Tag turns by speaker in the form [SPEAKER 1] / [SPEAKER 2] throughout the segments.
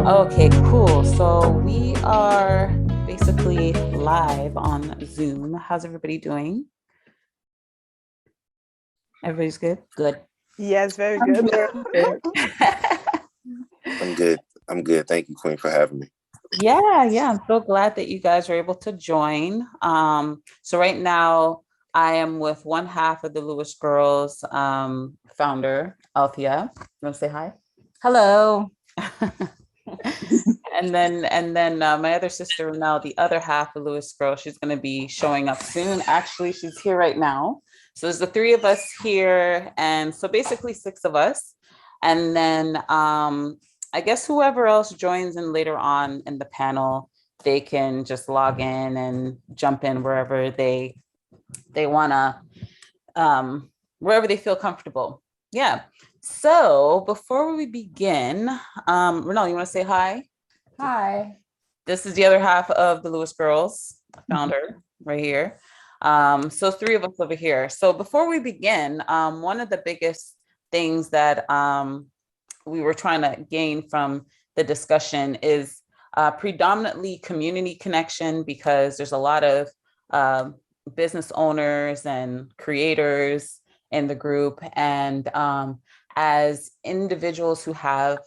[SPEAKER 1] Okay, cool. So we are basically live on Zoom. How's everybody doing? Everybody's good? Good.
[SPEAKER 2] Yes, very
[SPEAKER 1] I'm
[SPEAKER 2] good.
[SPEAKER 1] good.
[SPEAKER 3] I'm good. I'm good. Thank you, Queen, for having me.
[SPEAKER 1] Yeah, I'm so glad that you guys are able to join. So right now I am with one half of the Lewis Girls founder, Althea. You want to say hi? Hello. And then my other sister, now the other half of Lewis Girl, she's going to be showing up soon. Actually, she's here right now. So there's the three of us here, and so basically six of us. And then I guess whoever else joins in later on in the panel, they can just log in and jump in wherever they want to, wherever they feel comfortable. Yeah. So before we begin, Renal, you want to say hi? Hi. This is the other half of the Lewis Girls, founder right here. So three of us over here. So before we begin, one of the biggest things that we were trying to gain from the discussion is predominantly community connection, because there's a lot of business owners and creators in the group. And as individuals who have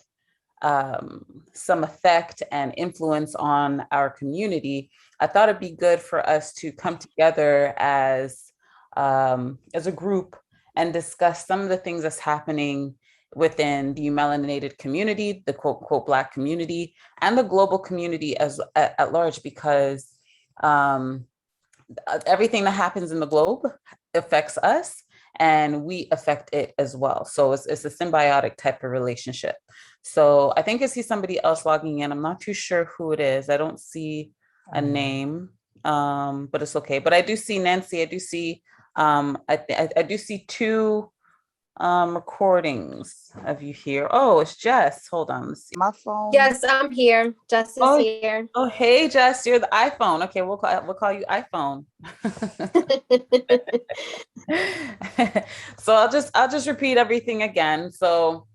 [SPEAKER 1] some effect and influence on our community, I thought it'd be good for us to come together as a group and discuss some of the things that's happening within the melanated community, the quote unquote Black community, and the global community as at large, because everything that happens in the globe affects us and we affect it as well. So it's a symbiotic type of relationship. So I think I see somebody else logging in. I'm not too sure who it is. I don't see a name, but it's okay. But I do see Nancee. I do see, I do see two recordings of you here. Oh, it's Jess. Hold on. Let's see.
[SPEAKER 2] My phone.
[SPEAKER 4] Yes, I'm here. Jess is here.
[SPEAKER 1] Oh, hey, Jess, you're the iPhone. Okay, we'll call you iPhone. So I'll just repeat everything again. So,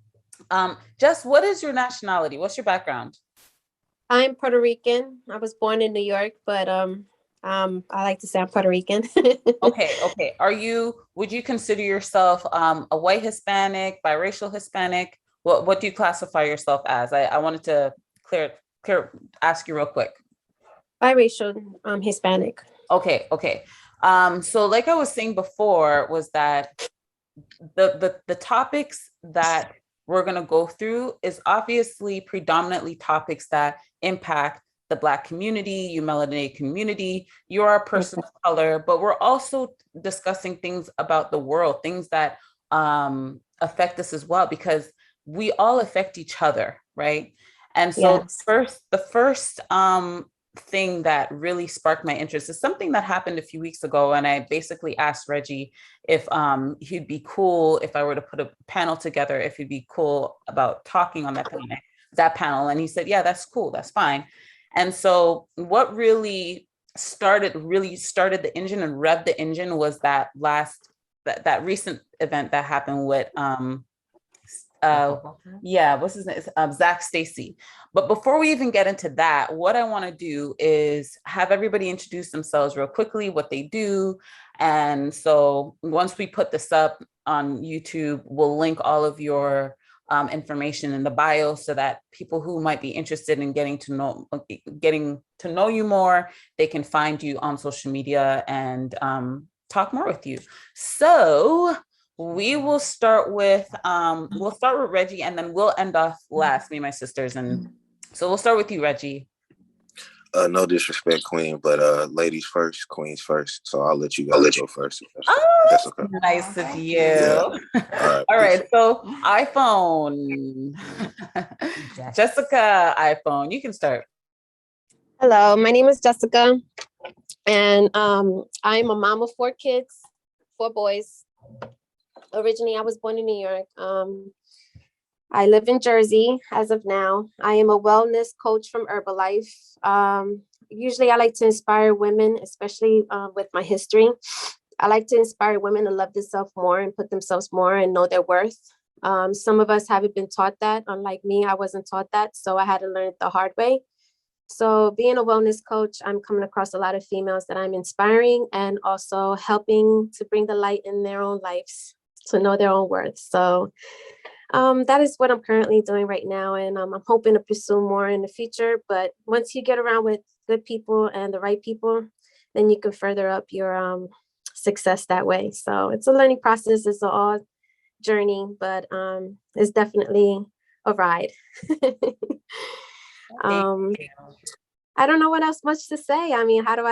[SPEAKER 1] Jess, what is your nationality? What's your background?
[SPEAKER 4] I'm Puerto Rican. I was born in New York, but I like to say I'm Puerto Rican.
[SPEAKER 1] Okay. Would you consider yourself a white Hispanic, biracial Hispanic? What do you classify yourself as? I wanted to ask you real quick.
[SPEAKER 4] Biracial, Hispanic.
[SPEAKER 1] Okay. So like I was saying before, was that the topics that we're going to go through is obviously predominantly topics that impact the Black community, you melanated community, you're a person of color, but we're also discussing things about the world, things that affect us as well, because we all affect each other, right? And so
[SPEAKER 4] Yes.
[SPEAKER 1] the first thing that really sparked my interest is something that happened a few weeks ago. And I basically asked Reggie if he'd be cool if I were to put a panel together, if he'd be cool about talking on that panel. And he said, yeah, that's cool, that's fine. And so what really started the engine and revved the engine was that recent event that happened with what's his name? Zach Stacy. But before we even get into that, what I want to do is have everybody introduce themselves real quickly, what they do. And so once we put this up on YouTube, we'll link all of your information in the bio so that people who might be interested in getting to know you more, they can find you on social media and talk more with you. So we will start with Reggie, and then we'll end off last, me and my sisters. And so we'll start with you, Reggie.
[SPEAKER 3] No disrespect, Queen, but ladies first, queens first. So I'll let you guys go first.
[SPEAKER 1] That's okay. Nice of you. Yeah. All right. So iPhone. Jessica, iPhone, you can start.
[SPEAKER 4] Hello, my name is Jessica, and I'm a mom of 4 kids, 4 boys. Originally, I was born in New York. I live in Jersey as of now. I am a wellness coach from Herbalife. Usually, I like to inspire women, especially with my history. I like to inspire women to love themselves more and put themselves more and know their worth. Some of us haven't been taught that. Unlike me, I wasn't taught that. So I had to learn it the hard way. So being a wellness coach, I'm coming across a lot of females that I'm inspiring and also helping to bring the light in their own lives to know their own worth. So that is what I'm currently doing right now. And I'm hoping to pursue more in the future. But once you get around with good people and the right people, then you can further up your success that way. So it's a learning process. It's all journey, but it's definitely a ride. I don't know what else much to say. I mean, how do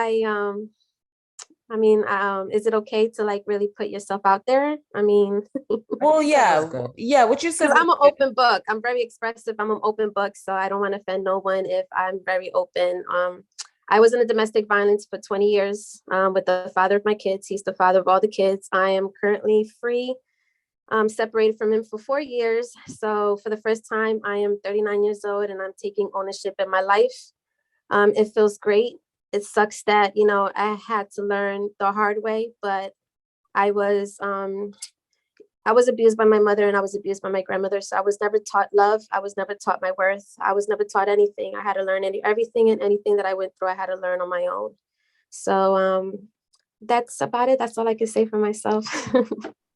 [SPEAKER 4] is it okay to like really put yourself out there? I mean,
[SPEAKER 1] well, yeah, what you said.
[SPEAKER 4] I'm an open book. I'm very expressive. I'm an open book, so I don't want to offend no one if I'm very open. I was in a domestic violence for 20 years with the father of my kids. He's the father of all the kids. I am currently free, separated from him for 4 years. So for the first time, I am 39 years old and I'm taking ownership in my life. It feels great. It sucks that, you know, I had to learn the hard way, but I was abused by my mother and I was abused by my grandmother. So I was never taught love. I was never taught my worth. I was never taught anything. I had to learn everything and anything that I went through, I had to learn on my own. So that's about it. That's all I can say for myself.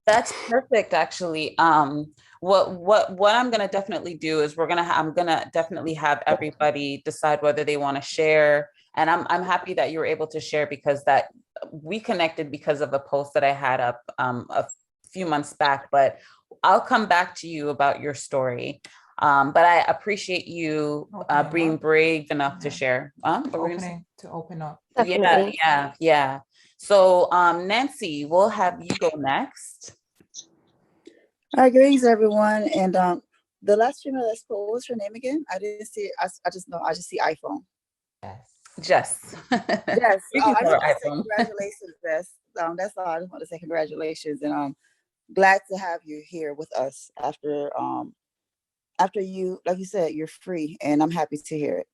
[SPEAKER 1] That's perfect, actually. What I'm gonna definitely do is I'm gonna definitely have everybody decide whether they want to share. And I'm happy that you were able to share because that we connected because of a post that I had up a few months back. But I'll come back to you about your story. But I appreciate you being brave enough to share.
[SPEAKER 2] To open up.
[SPEAKER 4] Definitely.
[SPEAKER 1] Yeah. So Nancee, we'll have you go next.
[SPEAKER 5] Hi, greetings, everyone. And the last female that spoke, what was her name again? I didn't see. I just see iPhone.
[SPEAKER 1] Jess.
[SPEAKER 5] Yes.
[SPEAKER 1] You
[SPEAKER 5] I
[SPEAKER 1] can
[SPEAKER 5] just
[SPEAKER 1] call
[SPEAKER 5] want
[SPEAKER 1] her
[SPEAKER 5] to say
[SPEAKER 1] iPhone.
[SPEAKER 5] congratulations, Jess. That's all. I just want to say congratulations, and glad to have you here with us after you, like you said, you're free, and I'm happy to hear it.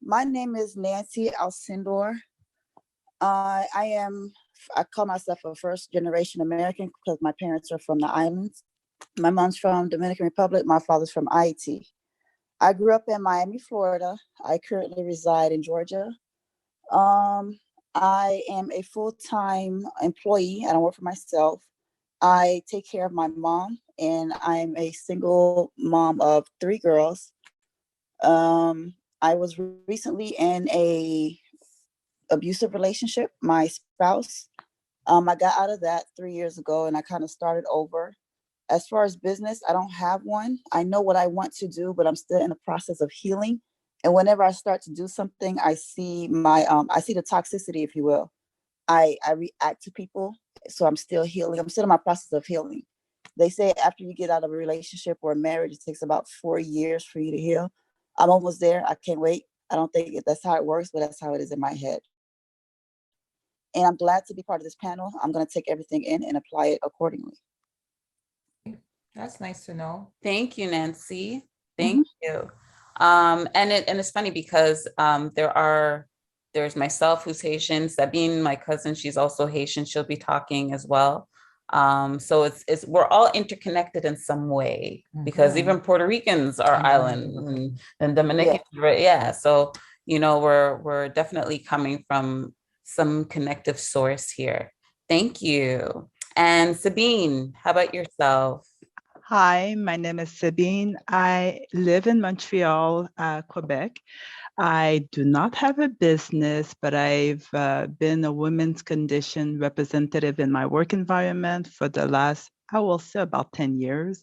[SPEAKER 5] My name is Nancee Alcindor. I call myself a first generation American because my parents are from the islands. My mom's from Dominican Republic. My father's from Haiti. I grew up in Miami, Florida. I currently reside in Georgia. I am a full-time employee. I don't work for myself. I take care of my mom, and I'm a single mom of 3 girls. I was recently in a abusive relationship. My spouse, I got out of that 3 years ago and I kind of started over. As far as business, I don't have one. I know what I want to do, but I'm still in the process of healing. And whenever I start to do something, I see I see the toxicity, if you will. I react to people. So I'm still healing. I'm still in my process of healing. They say after you get out of a relationship or a marriage, it takes about 4 years for you to heal. I'm almost there. I can't wait. I don't think that's how it works, but that's how it is in my head. And I'm glad to be part of this panel. I'm going to take everything in and apply it accordingly.
[SPEAKER 2] That's nice to know.
[SPEAKER 1] Thank you, Nancee. Thank you. And it's funny because there's myself who's Haitian, Sabine, my cousin, she's also Haitian. She'll be talking as well. So we're all interconnected in some way because even Puerto Ricans are island and Dominicans, yeah. So you know we're definitely coming from some connective source here. Thank you. And Sabine, how about yourself?
[SPEAKER 6] Hi, my name is Sabine. I live in Montreal, Quebec. I do not have a business, but I've been a women's condition representative in my work environment for the last, I will say, about 10 years.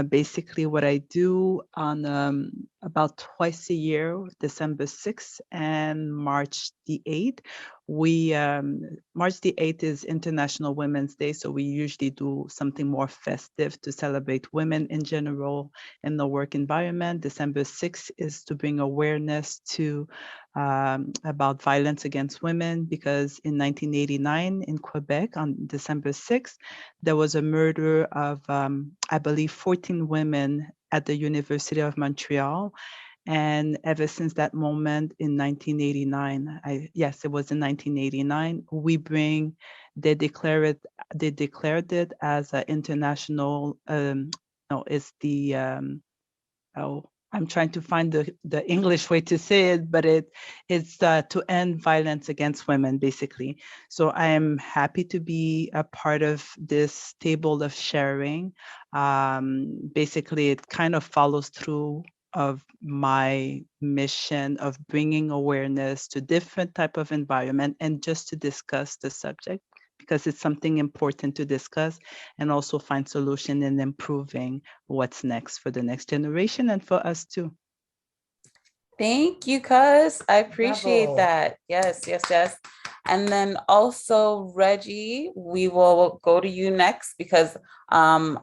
[SPEAKER 6] Basically, what I do on about twice a year, December 6th and March the 8th, March the 8th is International Women's Day, so we usually do something more festive to celebrate women in general in the work environment. December 6th is to bring awareness to about violence against women, because in 1989 in Quebec on December 6th, there was a murder of, I believe, 14 women at the University of Montreal. And ever since that moment in 1989, yes, it was in 1989, they declared it as an international, no, it's the, oh, I'm trying to find the English way to say it, but it's to end violence against women, basically. So I am happy to be a part of this table of sharing. Basically, it kind of follows through of my mission of bringing awareness to different type of environment and just to discuss the subject, because it's something important to discuss and also find solution in improving what's next for the next generation and for us too.
[SPEAKER 1] Thank you, cuz. I appreciate
[SPEAKER 2] Bravo.
[SPEAKER 1] that. Yes, yes, yes. And then also, Reggie, we will go to you next because I'm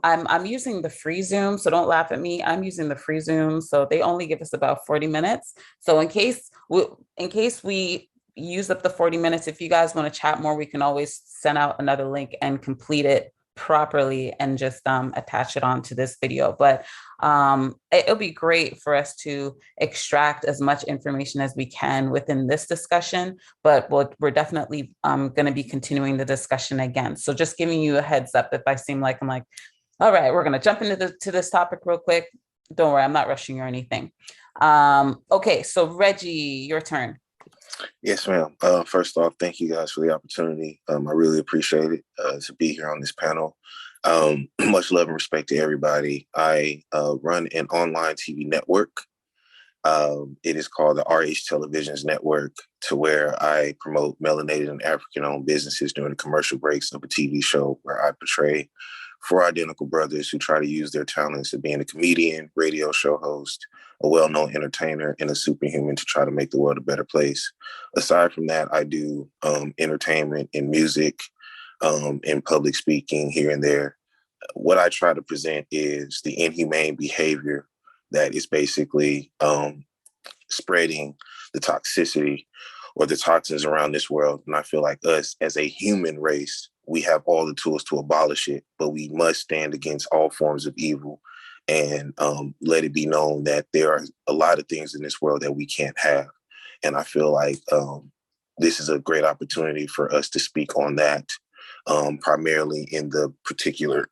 [SPEAKER 1] using the free Zoom, so don't laugh at me. I'm using the free Zoom, so they only give us about 40 minutes. So in case we use up the 40 minutes, if you guys want to chat more, we can always send out another link and complete it properly and just attach it onto this video. But it'll be great for us to extract as much information as we can within this discussion, but we're definitely going to be continuing the discussion again. So just giving you a heads up if I seem like I'm like, all right, we're going to jump into this topic real quick. Don't worry, I'm not rushing or anything. Okay, so Reggie, your turn.
[SPEAKER 3] Yes, ma'am. First off, thank you guys for the opportunity. I really appreciate it to be here on this panel. Much love and respect to everybody. I run an online TV network. It is called the RH Televisions Network, to where I promote melanated and African-owned businesses during the commercial breaks of a TV show where I portray four identical brothers who try to use their talents of being a comedian, radio show host, a well-known entertainer, and a superhuman to try to make the world a better place. Aside from that, I do entertainment and music and public speaking here and there. What I try to present is the inhumane behavior that is basically spreading the toxicity or the toxins around this world. And I feel like us as a human race, we have all the tools to abolish it, but we must stand against all forms of evil and let it be known that there are a lot of things in this world that we can't have. And I feel like this is a great opportunity for us to speak on that, primarily in the particular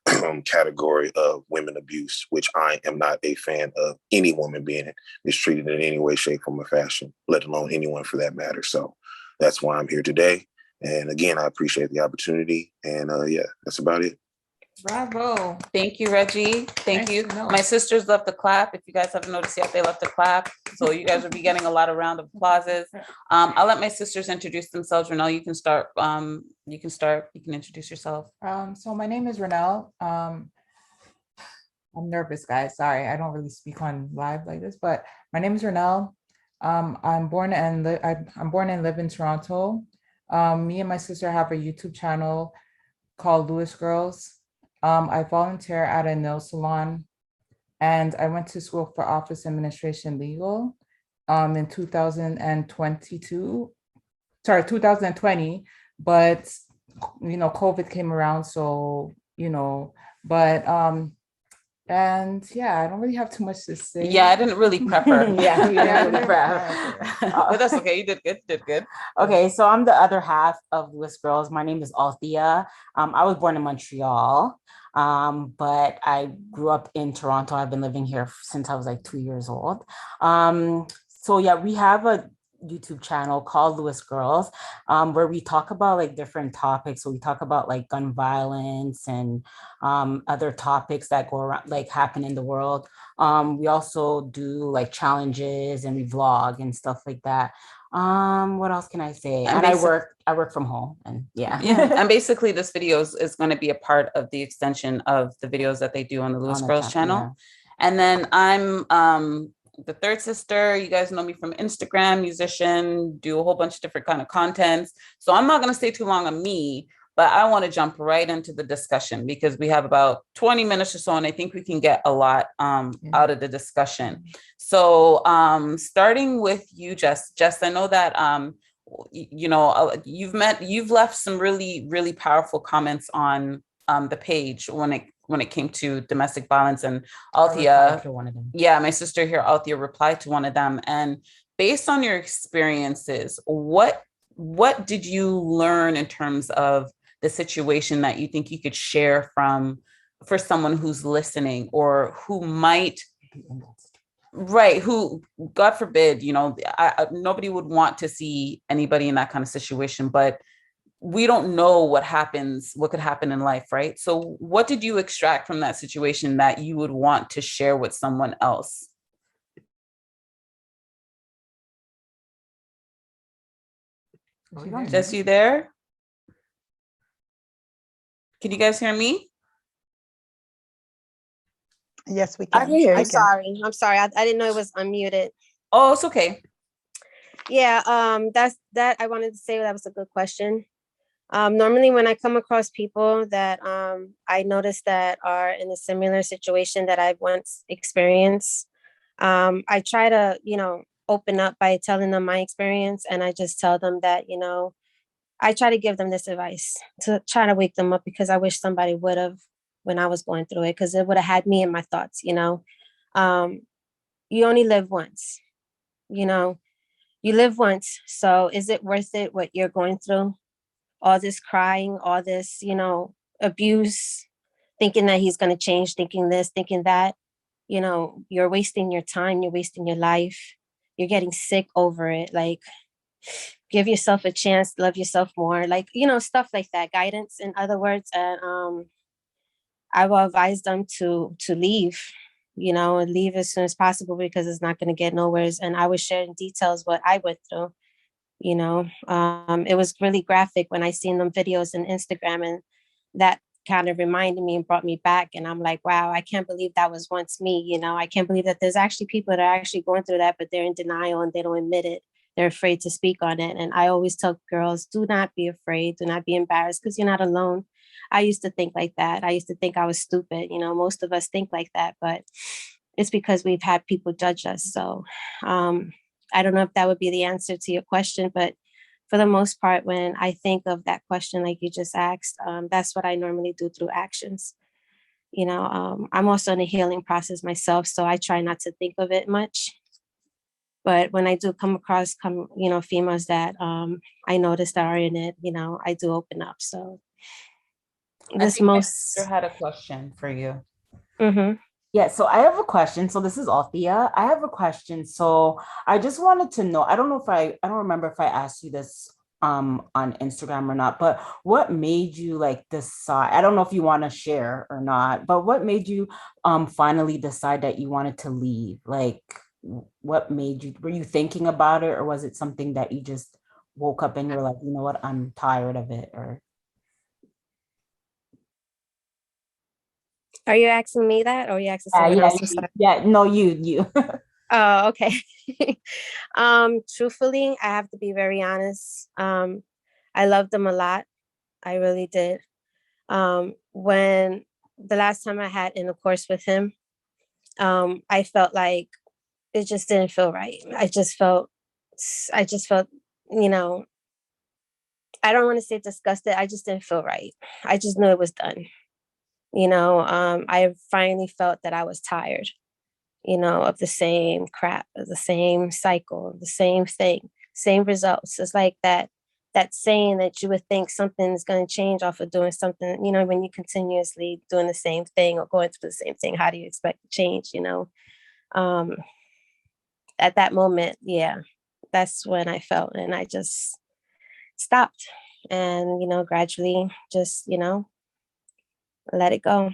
[SPEAKER 3] category of women abuse, which I am not a fan of any woman being mistreated in any way, shape, form, or fashion, let alone anyone for that matter. So that's why I'm here today. And again, I appreciate the opportunity. And yeah, that's about it.
[SPEAKER 2] Bravo.
[SPEAKER 1] Thank you, Reggie. Thank
[SPEAKER 2] Nice
[SPEAKER 1] you.
[SPEAKER 2] to know.
[SPEAKER 1] My sisters left to clap. If you guys haven't noticed yet, they left to clap. So you guys will be getting a lot of round of applauses. I'll let my sisters introduce themselves. Renelle, you can start. You can introduce yourself.
[SPEAKER 2] So my name is Renelle. I'm nervous, guys. Sorry, I don't really speak on live like this, but my name is Renelle. I'm born and live in Toronto. Me and my sister have a YouTube channel called Lewis Girls. I volunteer at a nail salon, and I went to school for office administration legal in 2020, but COVID came around, so and yeah, I don't really have too much to say.
[SPEAKER 1] Yeah, I didn't really prep her.
[SPEAKER 7] Yeah, you
[SPEAKER 2] Yeah,
[SPEAKER 7] didn't really prep.
[SPEAKER 1] But that's okay. You did good. You did good.
[SPEAKER 7] Okay, so I'm the other half of Lewis Girls. My name is Althea. I was born in Montreal, but I grew up in Toronto. I've been living here since I was like 2 years old. So yeah, we have a YouTube channel called Lewis Girls, where we talk about like different topics. So we talk about like gun violence and other topics that go around, like happen in the world. We also do like challenges and we vlog and stuff like that. What else can I say?
[SPEAKER 1] And
[SPEAKER 7] I work from home, and yeah.
[SPEAKER 1] And basically this video is going to be a part of the extension of the videos that they do on the Lewis
[SPEAKER 7] On the
[SPEAKER 1] Girls channel.
[SPEAKER 7] yeah.
[SPEAKER 1] And then I'm the third sister. You guys know me from Instagram, musician, do a whole bunch of different kind of contents. So I'm not going to stay too long on me, but I want to jump right into the discussion because we have about 20 minutes or so, and I think we can get a lot out of the discussion. So starting with you, Jess, I know that you've left some really, really powerful comments on the page when it came to domestic violence, and
[SPEAKER 7] I replied
[SPEAKER 1] Althea,
[SPEAKER 7] to one of them.
[SPEAKER 1] yeah, my sister here, Althea, replied to one of them. And based on your experiences, what did you learn in terms of the situation that you think you could share for someone who's listening, or who might, right, who, God forbid, nobody would want to see anybody in that kind of situation, but we don't know what could happen in life, right? So what did you extract from that situation that you would want to share with someone else? Jess, you there? Can you guys hear me?
[SPEAKER 6] Yes, we
[SPEAKER 5] I
[SPEAKER 6] can.
[SPEAKER 5] can hear
[SPEAKER 4] I'm
[SPEAKER 5] you.
[SPEAKER 4] sorry. I'm sorry. I didn't know it was unmuted.
[SPEAKER 1] Oh, it's okay.
[SPEAKER 4] Yeah, that I wanted to say that was a good question. Normally when I come across people that I notice that are in a similar situation that I've once experienced, I try to, open up by telling them my experience, and I just tell them that, I try to give them this advice to try to wake them up, because I wish somebody would have when I was going through it, because it would have had me in my thoughts, you only live once, you live once. So is it worth it what you're going through? All this crying, all this, abuse, thinking that he's going to change, thinking this, thinking that, you're wasting your time, you're wasting your life, you're getting sick over it. Like, give yourself a chance, love yourself more, like, stuff like that, guidance, in other words. And I will advise them to leave, and leave as soon as possible, because it's not going to get nowhere. And I was sharing details what I went through. It was really graphic when I seen them videos on Instagram, and that kind of reminded me and brought me back. And I'm like, wow, I can't believe that was once me. I can't believe that there's actually people that are actually going through that, but they're in denial and they don't admit it. They're afraid to speak on it. And I always tell girls, do not be afraid, do not be embarrassed, because you're not alone. I used to think like that. I used to think I was stupid. Most of us think like that, but it's because we've had people judge us. So I don't know if that would be the answer to your question, but for the most part, when I think of that question, like you just asked, that's what I normally do through actions. I'm also in a healing process myself, so I try not to think of it much. But when I do come across, females that I notice that are in it, I do open up. So
[SPEAKER 1] I think my sister had a question for you.
[SPEAKER 4] Mm-hmm.
[SPEAKER 7] Yeah, so I have a question. So this is Althea. I have a question. So I just wanted to know, I don't remember if I asked you this on Instagram or not, but what made you decide, I don't know if you want to share or not, but what made you finally decide that you wanted to leave? What made you, were you thinking about it, or was it something that you just woke up and you're like, you know what, I'm tired of it? Or
[SPEAKER 4] Are you asking me that, or are you asking someone else?
[SPEAKER 7] No, you.
[SPEAKER 4] Oh, okay. Truthfully, I have to be very honest. I loved him a lot. I really did. When the last time I had intercourse with him, I felt like it just didn't feel right. I just felt, I don't want to say disgusted. I just didn't feel right. I just knew it was done. I finally felt that I was tired, of the same crap, of the same cycle, the same thing, same results. It's like that saying that you would think something's going to change off of doing something, when you continuously doing the same thing or going through the same thing, how do you expect to change, at that moment, yeah, that's when I felt, and I just stopped and, gradually just, let it go.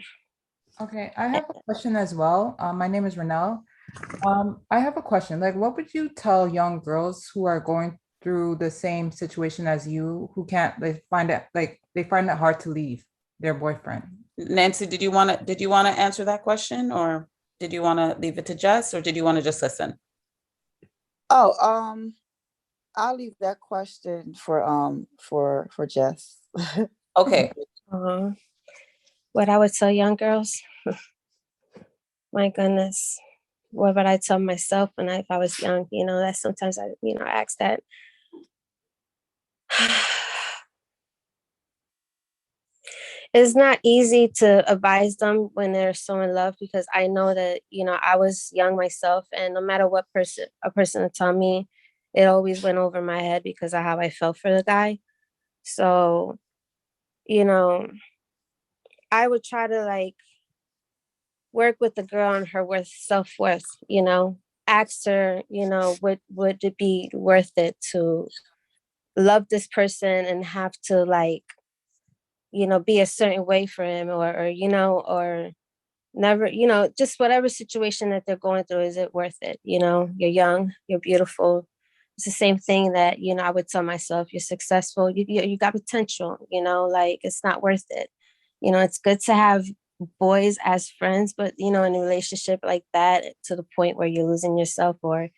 [SPEAKER 2] Okay, I have a question as well. My name is Renelle. I have a question. What would you tell young girls who are going through the same situation as you, who can't, they find it hard to leave their boyfriend?
[SPEAKER 1] Nancee, did you want to answer that question, or did you want to leave it to Jess, or did you want to just listen?
[SPEAKER 5] Oh, I'll leave that question for Jess.
[SPEAKER 1] Okay.
[SPEAKER 4] What I would tell young girls, my goodness, what would I tell myself if I was young? That sometimes I ask that. it's not easy to advise them when they're so in love, because I know that, you know, I was young myself, and no matter what a person would tell me, it always went over my head because of how I felt for the guy. So, you know, I would try to like work with the girl on her self-worth, you know, ask her, you know, would it be worth it to love this person and have to like, you know, be a certain way for him, or you know, or never, you know, just whatever situation that they're going through, is it worth it? You know, you're young, you're beautiful. It's the same thing that, you know, I would tell myself, you're successful, you got potential, you know, like it's not worth it. You know, it's good to have boys as friends, but you know, in a relationship like that, to the point where you're losing yourself, or,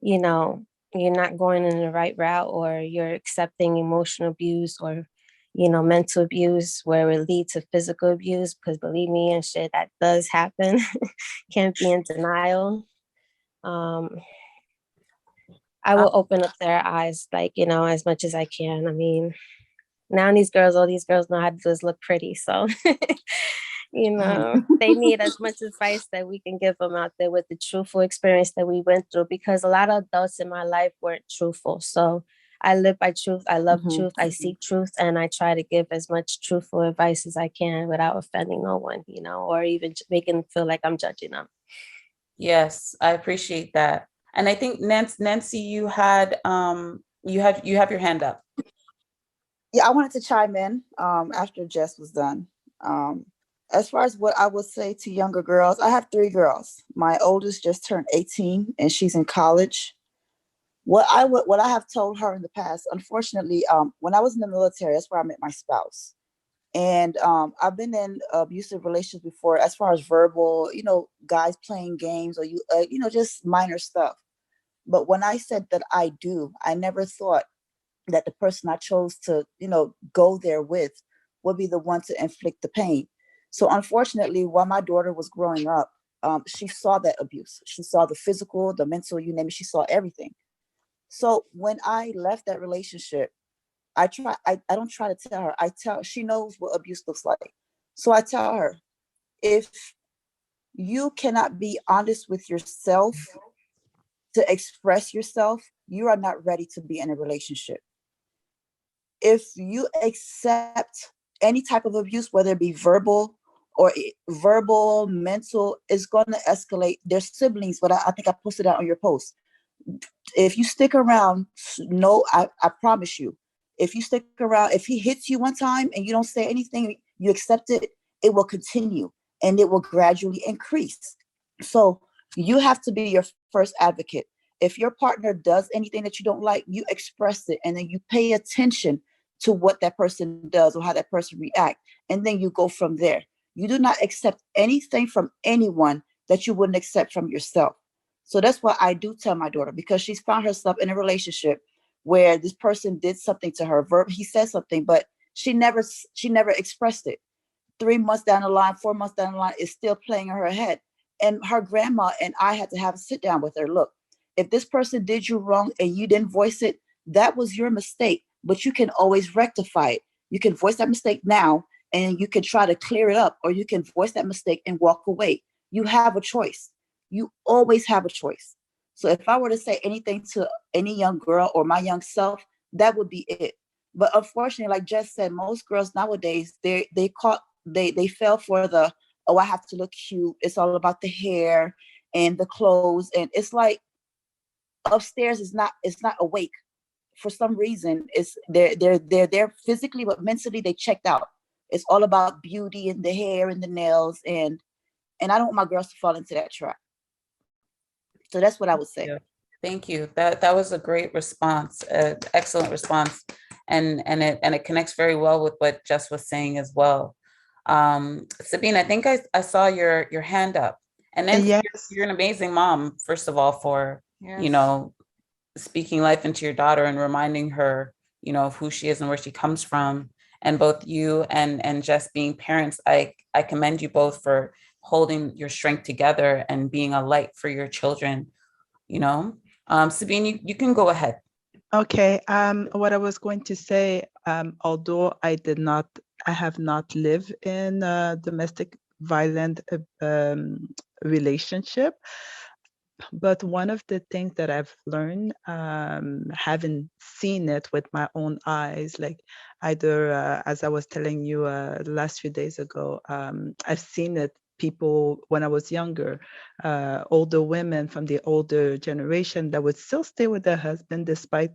[SPEAKER 4] you know, you're not going in the right route, or you're accepting emotional abuse, or, you know, mental abuse where it leads to physical abuse, because believe me and shit, that does happen. Can't be in denial. Um, I will open up their eyes, like, you know, as much as I can. I mean, now all these girls know how to just look pretty. So, you know, they need as much advice that we can give them out there with the truthful experience that we went through, because a lot of adults in my life weren't truthful. So I live by truth. I love truth. I seek truth. And I try to give as much truthful advice as I can without offending no one, you know, or even making them feel like I'm judging them.
[SPEAKER 1] Yes, I appreciate that. And I think Nancee, you have your hand up.
[SPEAKER 5] Yeah, I wanted to chime in after Jess was done. As far as what I would say to younger girls, I have 3 girls. My oldest just turned 18 and she's in college. What I have told her in the past, unfortunately, when I was in the military, that's where I met my spouse. And I've been in abusive relations before, as far as verbal, you know, guys playing games, or you know, just minor stuff. But when I said that I never thought that the person I chose to, you know, go there with would be the one to inflict the pain. So unfortunately, while my daughter was growing up, she saw that abuse. She saw the physical, the mental, you name it. She saw everything. So when I left that relationship, I don't try to tell her. I tell she knows what abuse looks like. So I tell her, if you cannot be honest with yourself to express yourself, you are not ready to be in a relationship. If you accept any type of abuse, whether it be verbal or verbal, mental, is going to escalate. Their siblings, but I think I posted that on your post. If you stick around, no, I promise you, if you stick around, if he hits you one time and you don't say anything, you accept it, it will continue and it will gradually increase. So you have to be your first advocate. If your partner does anything that you don't like, you express it, and then you pay attention to what that person does or how that person reacts, and then you go from there. You do not accept anything from anyone that you wouldn't accept from yourself. So that's what I do tell my daughter, because she's found herself in a relationship where this person did something to her. He said something, but she never expressed it. 3 months down the line, 4 months down the line, is still playing in her head. And her grandma and I had to have a sit down with her. Look, if this person did you wrong and you didn't voice it, that was your mistake, but you can always rectify it. You can voice that mistake now and you can try to clear it up, or you can voice that mistake and walk away. You have a choice. You always have a choice. So if I were to say anything to any young girl or my young self, that would be it. But unfortunately, like Jess said, most girls nowadays, they fell for the, oh, I have to look cute. It's all about the hair and the clothes. And it's like upstairs is not awake. For some reason, it's they're there physically, but mentally they checked out. It's all about beauty and the hair and the nails, and I don't want my girls to fall into that trap. So that's what I would say.
[SPEAKER 1] Thank you. That was a great response, excellent response, and it connects very well with what Jess was saying as well. Sabine, I think I saw your hand up, and then
[SPEAKER 6] Yes.
[SPEAKER 1] you're an amazing mom, first of all, for
[SPEAKER 2] Yes.
[SPEAKER 1] you know, speaking life into your daughter and reminding her, you know, of who she is and where she comes from. And both you and Jess being parents, I commend you both for holding your strength together and being a light for your children, you know. Sabine, you can go ahead.
[SPEAKER 6] Okay. What I was going to say, although I have not lived in a domestic violent relationship, but one of the things that I've learned, having seen it with my own eyes, like either, as I was telling you the last few days ago, I've seen it people when I was younger, older women from the older generation that would still stay with their husband despite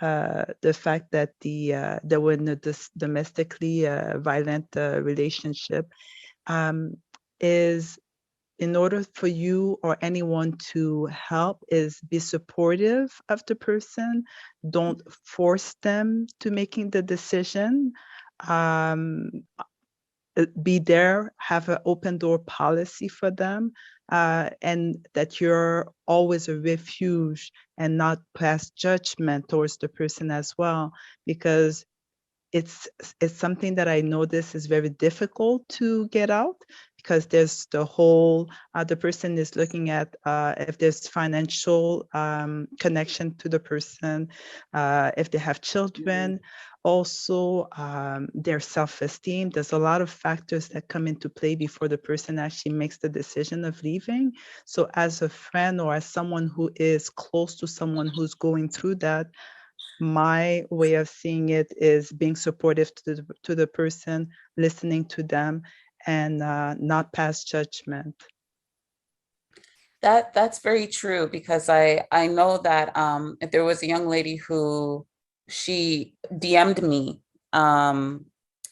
[SPEAKER 6] the fact that they were in a domestically violent relationship, is in order for you or anyone to help is be supportive of the person. Don't force them to making the decision. Um, be there, have an open door policy for them, and that you're always a refuge and not pass judgment towards the person as well, because it's something that I notice is very difficult to get out, because there's the whole the person is looking at if there's financial connection to the person, if they have children, also their self-esteem. There's a lot of factors that come into play before the person actually makes the decision of leaving. So as a friend or as someone who is close to someone who's going through that, my way of seeing it is being supportive to the person, listening to them, and not pass judgment.
[SPEAKER 1] That's very true, because I know that if there was a young lady who she DM'd me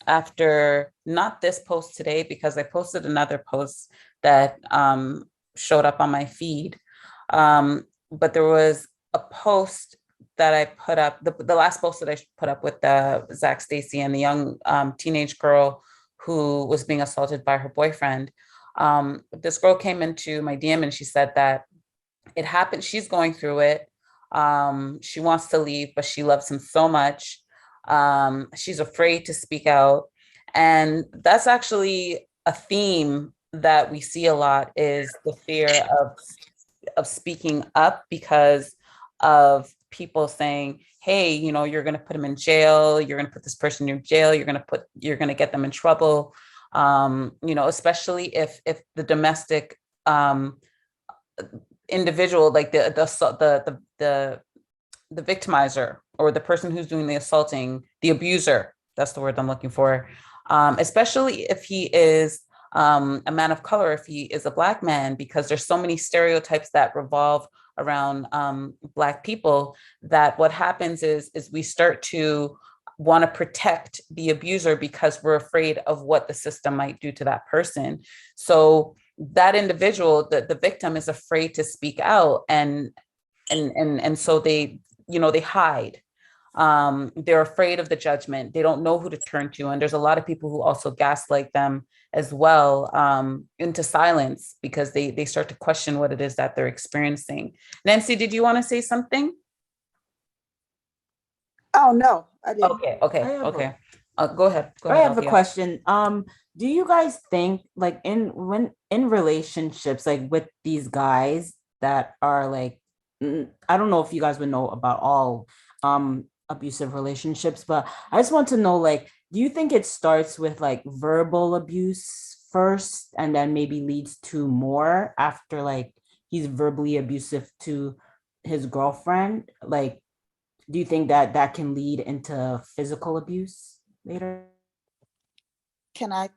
[SPEAKER 1] after not this post today, because I posted another post that showed up on my feed, but there was a post that I put up, the last post that I put up with the Zach Stacy and the young teenage girl who was being assaulted by her boyfriend. This girl came into my DM and she said that it happened. She's going through it. She wants to leave, but she loves him so much. She's afraid to speak out. And that's actually a theme that we see a lot, is the fear of speaking up because of people saying, hey, you know, you're going to put him in jail. You're going to put this person in jail. You're going to get them in trouble. You know, especially if the domestic individual, like the victimizer, or the person who's doing the assaulting, the abuser, that's the word I'm looking for, especially if he is a man of color, if he is a Black man, because there's so many stereotypes that revolve around Black people, that what happens is we start to want to protect the abuser because we're afraid of what the system might do to that person. So that individual, the victim, is afraid to speak out, and so they, you know, they hide. They're afraid of the judgment. They don't know who to turn to. And there's a lot of people who also gaslight them as well, into silence, because they start to question what it is that they're experiencing. Nancee, did you want to say something?
[SPEAKER 5] Oh, no, I didn't.
[SPEAKER 1] Okay. Go ahead.
[SPEAKER 7] I have a
[SPEAKER 1] Althea.
[SPEAKER 7] question. Do you guys think, like, in relationships, like with these guys that are like, I don't know if you guys would know about all abusive relationships, but I just want to know, like, do you think it starts with like verbal abuse first and then maybe leads to more after, like, he's verbally abusive to his girlfriend? Like, do you think that can lead into physical abuse later?
[SPEAKER 5] Can I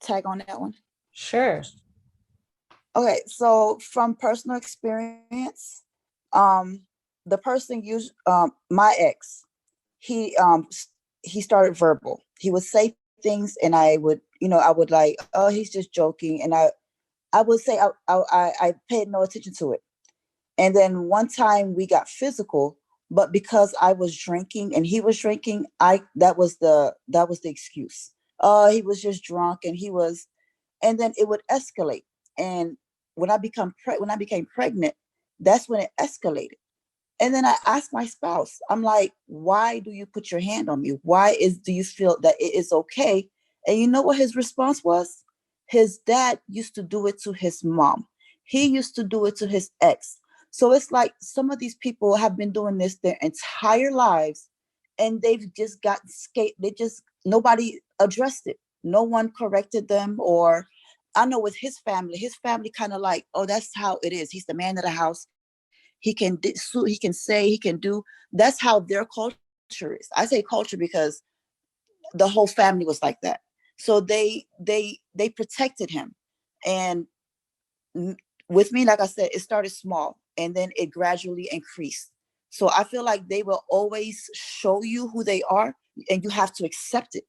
[SPEAKER 5] tag on that one?
[SPEAKER 1] Sure.
[SPEAKER 5] Okay, so from personal experience, the person used my ex, he started verbal. He would say things and I would like, oh, he's just joking, and I would say I paid no attention to it. And then one time we got physical, but because I was drinking and he was drinking, that was the excuse. He was just drunk, and then it would escalate. And when I became pregnant, that's when it escalated. And then I asked my spouse, I'm like, why do you put your hand on me? Do you feel that it is okay? And you know what his response was? His dad used to do it to his mom. He used to do it to his ex. So it's like some of these people have been doing this their entire lives, and they've just got nobody addressed it. No one corrected them. Or I know with his family kind of like, oh, that's how it is. He's the man of the house. He can he can say, he can do. That's how their culture is. I say culture because the whole family was like that. So they protected him. And with me, like I said, it started small and then it gradually increased. So I feel like they will always show you who they are, and you have to accept it,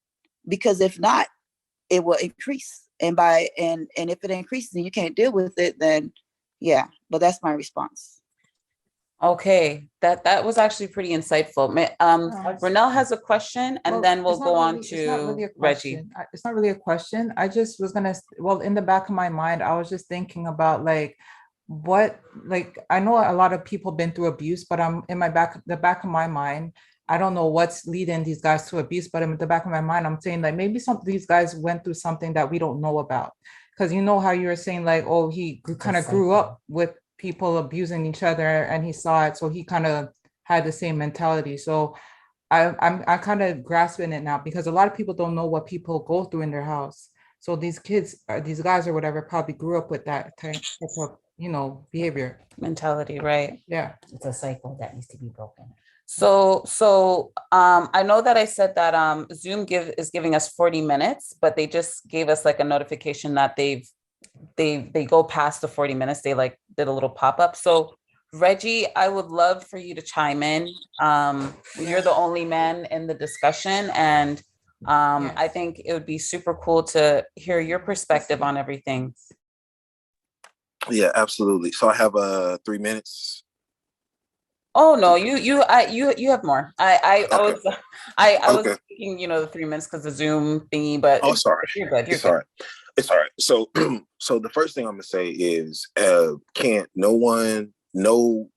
[SPEAKER 5] because if not, it will increase. And if it increases and you can't deal with it, then yeah. But that's my response.
[SPEAKER 1] Okay, that was actually pretty insightful. Renell has a question, and
[SPEAKER 2] Well,
[SPEAKER 1] then we'll
[SPEAKER 2] it's not
[SPEAKER 1] go on
[SPEAKER 2] really- it's not really
[SPEAKER 1] to
[SPEAKER 2] a
[SPEAKER 1] Reggie.
[SPEAKER 2] question. It's not really a question. I just was gonna, well, in the back of my mind, I was just thinking about like I know a lot of people been through abuse, but I'm in the back of my mind, I don't know what's leading these guys to abuse, but in the back of my mind, I'm saying like maybe some of these guys went through something that we don't know about. Because you know how you were saying like, oh, he kind of grew up with people abusing each other and he saw it, so he kind of had the same mentality. So I'm kind of grasping it now, because a lot of people don't know what people go through in their house. So these kids, these guys or whatever, probably grew up with that type of, behavior.
[SPEAKER 1] Mentality, right?
[SPEAKER 2] Yeah.
[SPEAKER 7] It's a cycle that needs to be broken.
[SPEAKER 1] So I know that I said that Zoom is giving us 40 minutes, but they just gave us like a notification that they go past the 40 minutes. They like did a little pop-up. So Reggie, I would love for you to chime in. You're the only man in the discussion, and I think it would be super cool to hear your perspective on everything.
[SPEAKER 3] Yeah, absolutely. So I have 3 minutes.
[SPEAKER 1] Oh no, you have more. I
[SPEAKER 3] Okay.
[SPEAKER 1] was
[SPEAKER 3] Okay.
[SPEAKER 1] thinking, the 3 minutes because the Zoom thingy, but
[SPEAKER 3] Oh, sorry.
[SPEAKER 1] You're good. You're
[SPEAKER 3] It's
[SPEAKER 1] good.
[SPEAKER 3] all right. It's all right. So, so the first thing I'm gonna say is, can't no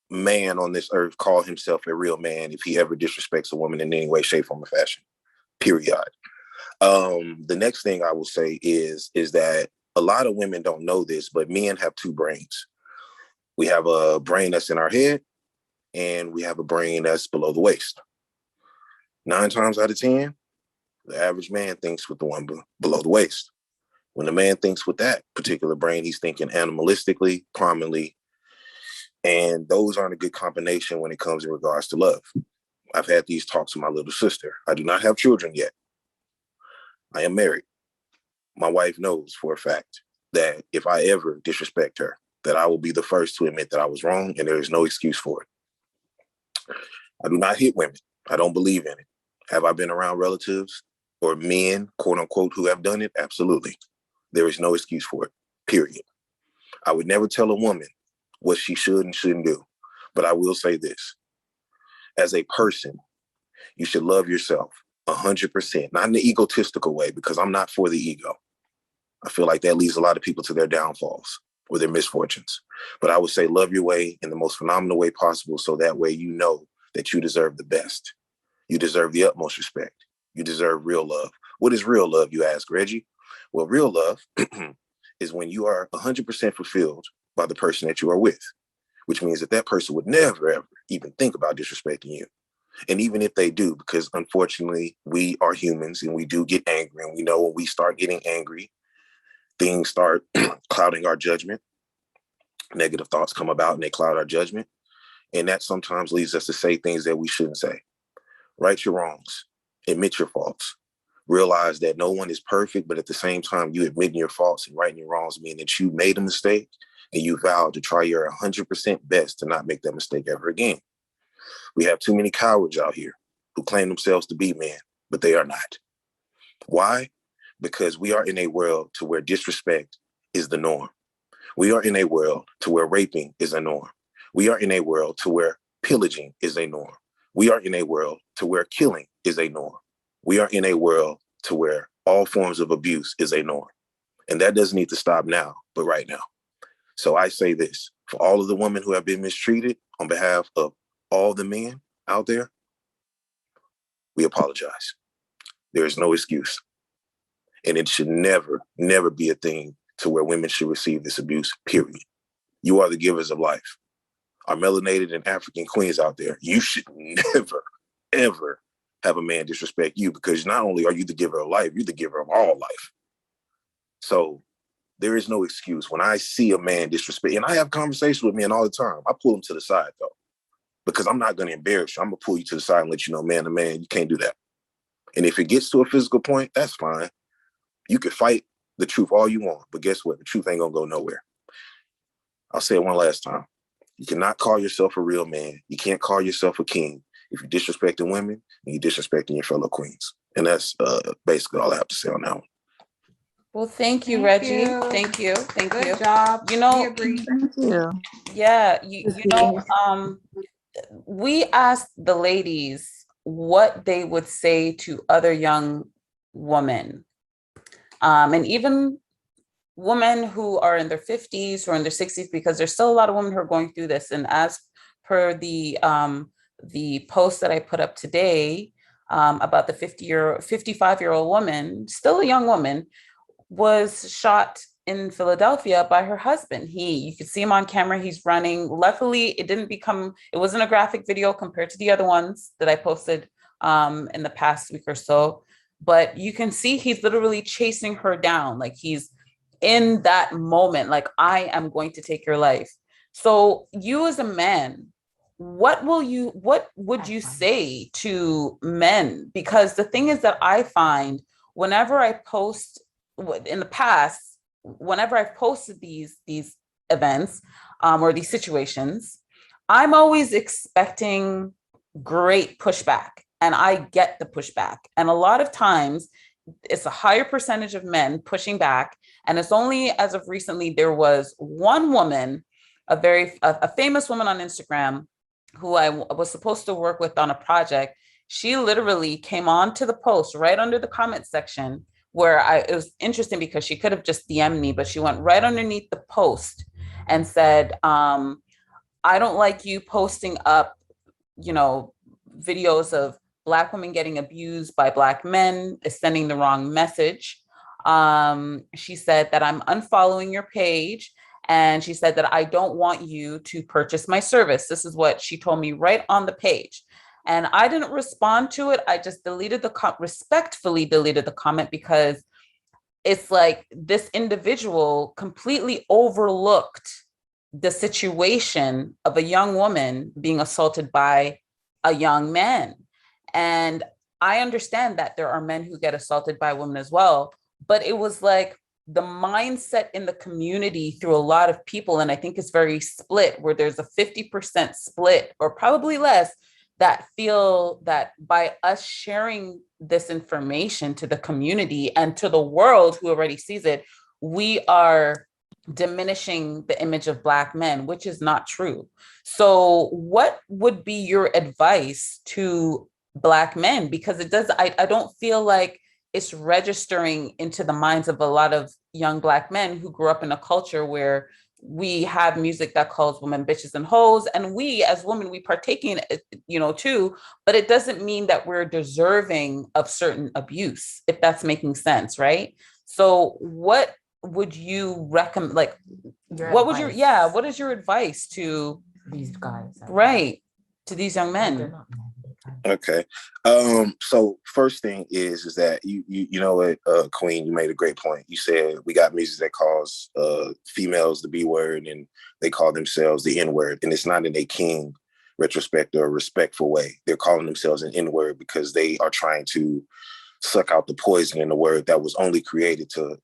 [SPEAKER 3] man on this earth call himself a real man if he ever disrespects a woman in any way, shape, form, or fashion. Period. The next thing I will say is that a lot of women don't know this, but men have two brains. We have a brain that's in our head, and we have a brain that's below the waist. 9 times out of 10, the average man thinks with the one below the waist. When a man thinks with that particular brain, he's thinking animalistically, primarily, and those aren't a good combination when it comes in regards to love. I've had these talks with my little sister. I do not have children yet. I am married. My wife knows for a fact that if I ever disrespect her, that I will be the first to admit that I was wrong, and there is no excuse for it. I do not hit women. I don't believe in it. Have I been around relatives or men, quote unquote, who have done it? Absolutely. There is no excuse for it, period. I would never tell a woman what she should and shouldn't do. But I will say this. As a person, you should love yourself 100%, not in an egotistical way, because I'm not for the ego. I feel like that leads a lot of people to their downfalls or their misfortunes. But I would say love your way in the most phenomenal way possible, so that way you know that you deserve the best. You deserve the utmost respect. You deserve real love. What is real love, you ask, Reggie? Well, real love is when you are 100% fulfilled by the person that you are with, which means that person would never, ever even think about disrespecting you. And even if they do, because unfortunately we are humans and we do get angry, and we know when we start getting angry, things start clouding our judgment. Negative thoughts come about and they cloud our judgment. And that sometimes leads us to say things that we shouldn't say. Right your wrongs, admit your faults, realize that no one is perfect, but at the same time, you admitting your faults and righting your wrongs mean that you made a mistake and you vowed to try your 100% best to not make that mistake ever again. We have too many cowards out here who claim themselves to be men, but they are not. Why? Because we are in a world to where disrespect is the norm. We are in a world to where raping is a norm. We are in a world to where pillaging is a norm. We are in a world to where killing is a norm. We are in a world to where all forms of abuse is a norm. And that doesn't need to stop now, but right now. So I say this, for all of the women who have been mistreated, on behalf of all the men out there, we apologize. There is no excuse. And it should never, never be a thing to where women should receive this abuse, period. You are the givers of life. our melanated and African queens out there, you should never, ever have a man disrespect you, because not only are you the giver of life, you're the giver of all life. So there is no excuse. When I see a man disrespect, and I have conversations with men all the time, I pull them to the side though, because I'm not going to embarrass you. I'm going to pull you to the side and let you know, man to man, you can't do that. And if it gets to a physical point, that's fine. You can fight the truth all you want, but guess what? The truth ain't going to go nowhere. I'll say it one last time. You cannot call yourself a real man. You can't call yourself a king if you're disrespecting women and you're disrespecting your fellow queens. And that's basically all I have to say on that one.
[SPEAKER 1] Well, thank you,
[SPEAKER 2] Thank
[SPEAKER 1] Reggie.
[SPEAKER 2] you.
[SPEAKER 1] Thank you. Thank
[SPEAKER 2] Good
[SPEAKER 1] you.
[SPEAKER 2] job.
[SPEAKER 1] You know,
[SPEAKER 2] We agree.
[SPEAKER 5] Thank you.
[SPEAKER 1] yeah, you know, we asked the ladies what they would say to other young women, and even women who are in their 50s or in their 60s, because there's still a lot of women who are going through this. And as per the post that I put up today about the 55-year-old woman, still a young woman, was shot in Philadelphia by her husband. You could see him on camera, he's running. Luckily, it wasn't a graphic video compared to the other ones that I posted in the past week or so. But you can see he's literally chasing her down. Like, he's in that moment, like, I am going to take your life. So you as a man, what would you say to men? Because the thing is that I find whenever I post in the past, whenever I've posted these events or these situations, I'm always expecting great pushback, and I get the pushback. And a lot of times it's a higher percentage of men pushing back. And it's only as of recently, there was one woman, a famous woman on Instagram, who I was supposed to work with on a project. She literally came on to the post right under the comment section, where it was interesting because she could have just DM'd me, but she went right underneath the post and said, I don't like you posting up, videos of Black women getting abused by Black men, is sending the wrong message. She said that I'm unfollowing your page. And she said that I don't want you to purchase my service. This is what she told me right on the page. And I didn't respond to it. I just respectfully deleted the comment, because it's like this individual completely overlooked the situation of a young woman being assaulted by a young man. And I understand that there are men who get assaulted by women as well, but it was like the mindset in the community through a lot of people, and I think it's very split, where there's a 50% split or probably less that feel that by us sharing this information to the community and to the world who already sees it, we are diminishing the image of Black men, which is not true. So what would be your advice to Black men? Because I don't feel like it's registering into the minds of a lot of young Black men who grew up in a culture where we have music that calls women bitches and hoes, and we as women, we partake in it, too, but it doesn't mean that we're deserving of certain abuse, if that's making sense, right? So what would you recommend, like, what is your advice to
[SPEAKER 7] these guys,
[SPEAKER 1] right, to these young men?
[SPEAKER 3] Okay. So first thing is that you know what, Queen, you made a great point. You said we got music that calls females the B word, and they call themselves the N word, and it's not in a king retrospective or respectful way. They're calling themselves an N word because they are trying to suck out the poison in the word that was only created to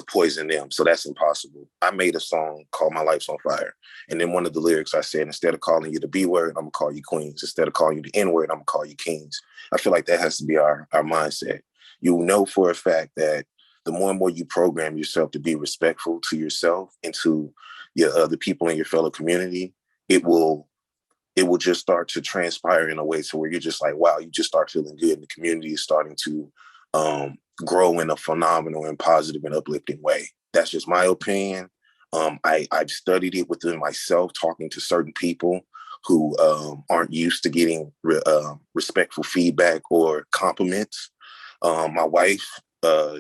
[SPEAKER 3] poison them. So that's impossible. I made a song called My Life's on Fire. And then one of the lyrics I said, instead of calling you the B word, I'm gonna call you queens. Instead of calling you the N word, I'm gonna call you kings. I feel like that has to be our mindset. You know for a fact that the more and more you program yourself to be respectful to yourself and to your the people in your fellow community, it will just start to transpire in a way to where you're just like, wow, you just start feeling good. And the community is starting to grow in a phenomenal and positive and uplifting way. That's just my opinion. I've studied it within myself, talking to certain people who aren't used to getting respectful feedback or compliments. My wife,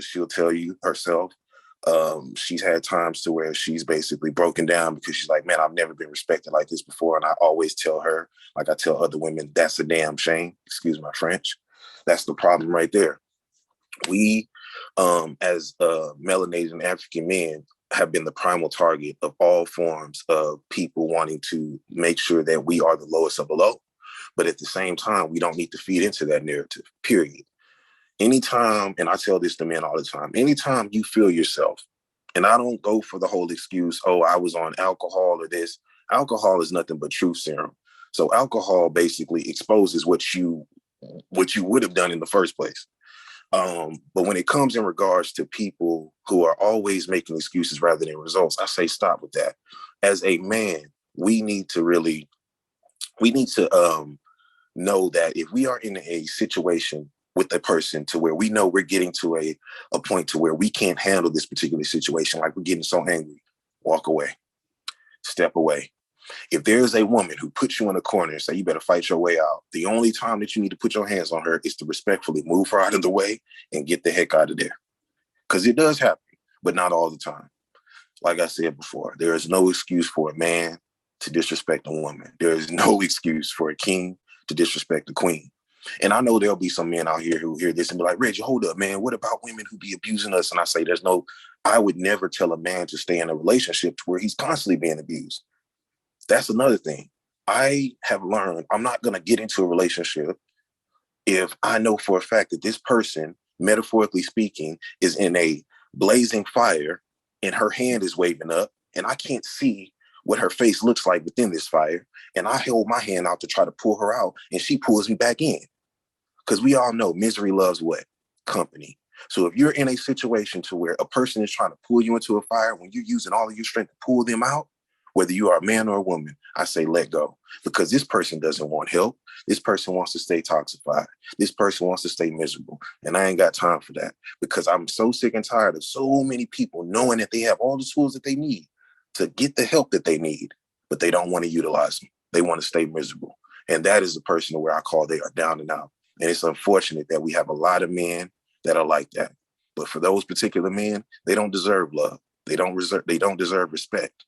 [SPEAKER 3] she'll tell you herself, She's had times to where she's basically broken down because she's like, man, I've never been respected like this before. And I always tell her, like I tell other women, that's a damn shame. Excuse my French. That's the problem right there. We, as melanated African men, have been the primal target of all forms of people wanting to make sure that we are the lowest of the low. But at the same time, we don't need to feed into that narrative, period. Anytime, and I tell this to men all the time, anytime you feel yourself, and I don't go for the whole excuse, oh, I was on alcohol or this. Alcohol is nothing but truth serum. So alcohol basically exposes what you would have done in the first place. But when it comes in regards to people who are always making excuses rather than results, I say stop with that. As a man, we need to know that if we are in a situation with a person to where we know we're getting to a point to where we can't handle this particular situation, like we're getting so angry, walk away, step away. If there's a woman who puts you in a corner and say, you better fight your way out, the only time that you need to put your hands on her is to respectfully move her out of the way and get the heck out of there. Because it does happen, but not all the time. Like I said before, there is no excuse for a man to disrespect a woman. There is no excuse for a king to disrespect a queen. And I know there'll be some men out here who hear this and be like, Reggie, hold up, man. What about women who be abusing us? And I say, I would never tell a man to stay in a relationship to where he's constantly being abused. That's another thing. I have learned I'm not going to get into a relationship if I know for a fact that this person, metaphorically speaking, is in a blazing fire and her hand is waving up and I can't see what her face looks like within this fire. And I hold my hand out to try to pull her out and she pulls me back in. Because we all know misery loves what? Company. So if you're in a situation to where a person is trying to pull you into a fire when you're using all of your strength to pull them out, whether you are a man or a woman, I say let go. Because this person doesn't want help. This person wants to stay toxified. This person wants to stay miserable. And I ain't got time for that. Because I'm so sick and tired of so many people knowing that they have all the tools that they need to get the help that they need, but they don't want to utilize them. They want to stay miserable. And that is the person where I call they are down and out. And it's unfortunate that we have a lot of men that are like that. But for those particular men, they don't deserve love. They don't deserve respect.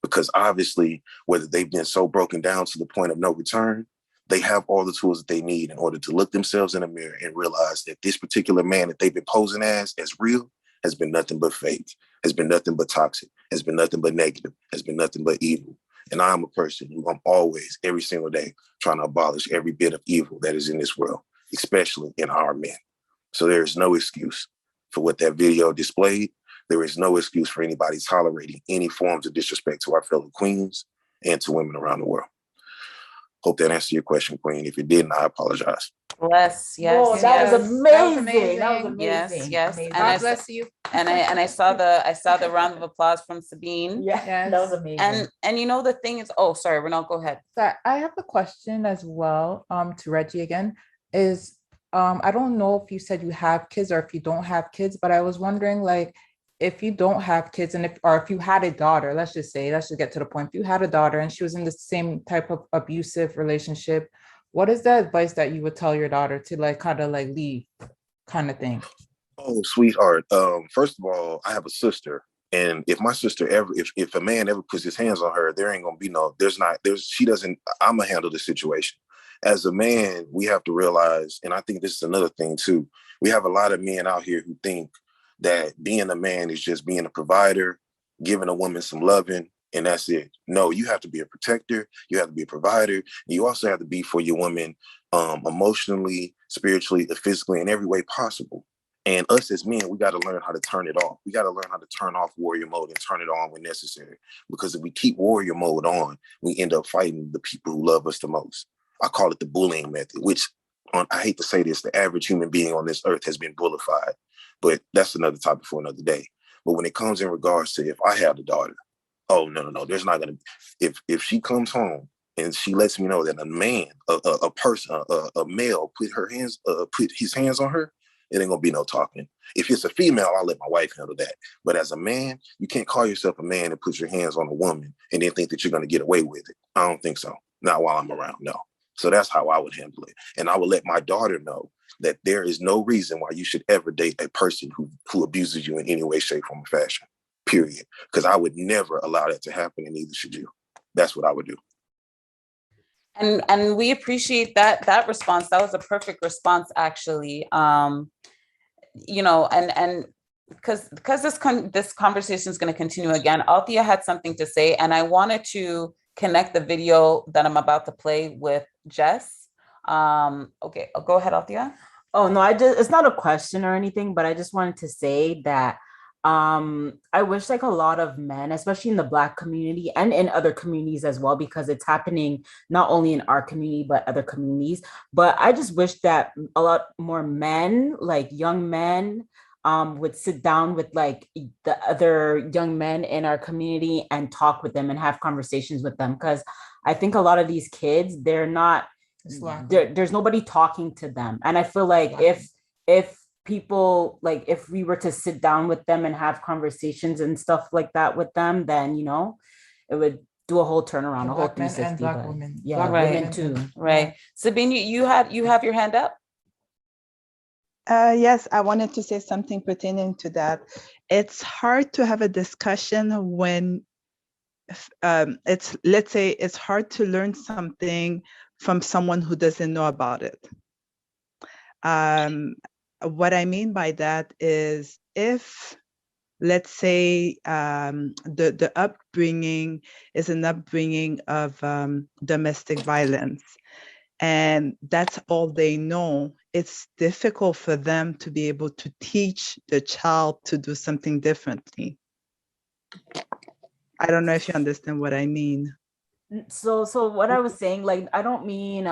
[SPEAKER 3] Because obviously, whether they've been so broken down to the point of no return, they have all the tools that they need in order to look themselves in the mirror and realize that this particular man that they've been posing as real has been nothing but fake, has been nothing but toxic, has been nothing but negative, has been nothing but evil. And I'm a person who I'm always, every single day, trying to abolish every bit of evil that is in this world, especially in our men. So there is no excuse for what that video displayed. There is no excuse for anybody tolerating any forms of disrespect to our fellow queens and to women around the world. Hope that answered your question, Queen. If it didn't, I apologize.
[SPEAKER 1] Bless. Yes.
[SPEAKER 2] Oh, that was amazing. That was
[SPEAKER 1] Yes,
[SPEAKER 2] amazing.
[SPEAKER 1] yes.
[SPEAKER 2] Amazing.
[SPEAKER 1] And
[SPEAKER 8] God bless you.
[SPEAKER 1] I saw the round of applause from Sabine.
[SPEAKER 2] Yeah, that was amazing.
[SPEAKER 1] And you know the thing is, oh, sorry, Renal, go ahead.
[SPEAKER 2] So I have a question as well, to Reggie again, is I don't know if you said you have kids or if you don't have kids, but I was wondering, like, if you don't have kids and if you had a daughter, let's just get to the point. If you had a daughter and she was in the same type of abusive relationship, what is the advice that you would tell your daughter to like kind of like leave kind of thing?
[SPEAKER 3] Oh, sweetheart. First of all, I have a sister. And if my sister ever, if a man ever puts his hands on her, there ain't gonna be I'm gonna handle the situation. As a man, we have to realize, and I think this is another thing too, we have a lot of men out here who think that being a man is just being a provider, giving a woman some loving, and that's it. No, you have to be a protector. You have to be a provider. And you also have to be for your woman emotionally, spiritually, physically, in every way possible. And us as men, we got to learn how to turn it off. We got to learn how to turn off warrior mode and turn it on when necessary. Because if we keep warrior mode on, we end up fighting the people who love us the most. I call it the bullying method, which I hate to say this, the average human being on this earth has been bullified. But that's another topic for another day. But when it comes in regards to if I have a daughter, oh, no, there's not going to, if she comes home and she lets me know that a man, a male put his hands on her, it ain't going to be no talking. If it's a female, I'll let my wife handle that. But as a man, you can't call yourself a man and put your hands on a woman and then think that you're going to get away with it. I don't think so. Not while I'm around, no. So that's how I would handle it. And I would let my daughter know that there is no reason why you should ever date a person who abuses you in any way, shape, form, or fashion, period. Because I would never allow that to happen, and neither should you. That's what I would do.
[SPEAKER 1] And we appreciate that response. That was a perfect response, actually. You know, and because this conversation is going to continue again. Althea had something to say, and I wanted to connect the video that I'm about to play with Jess. Okay, go ahead, Althea.
[SPEAKER 7] Oh no, it's not a question or anything, but I just wanted to say that I wish like a lot of men, especially in the Black community and in other communities as well, because it's happening not only in our community but other communities. But I just wish that a lot more men, like young men, would sit down with like the other young men in our community and talk with them and have conversations with them, because I think a lot of these kids, they're not there's nobody talking to them. And I feel like if people, like if we were to sit down with them and have conversations and stuff like that with them, then, you know, it would do a whole turnaround, a whole
[SPEAKER 2] Black men
[SPEAKER 7] 360.
[SPEAKER 2] and Black women.
[SPEAKER 7] Yeah,
[SPEAKER 2] Black
[SPEAKER 1] Right.
[SPEAKER 7] women too.
[SPEAKER 1] Right. Sabine, you have your hand up.
[SPEAKER 6] Yes, I wanted to say something pertaining to that. It's hard to have a discussion when let's say it's hard to learn something from someone who doesn't know about it. What I mean by that is, if let's say the upbringing is an upbringing of domestic violence, and that's all they know, it's difficult for them to be able to teach the child to do something differently. I don't know if you understand what I mean.
[SPEAKER 7] So what I was saying, like, I don't mean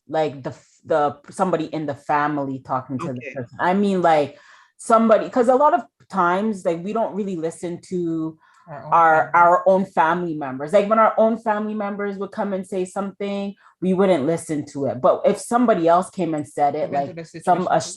[SPEAKER 7] like the somebody in the family talking to the person. I mean like somebody, because a lot of times like we don't really listen to our own family members. Like when our own family members would come and say something, we wouldn't listen to it. But if somebody else came and said it, like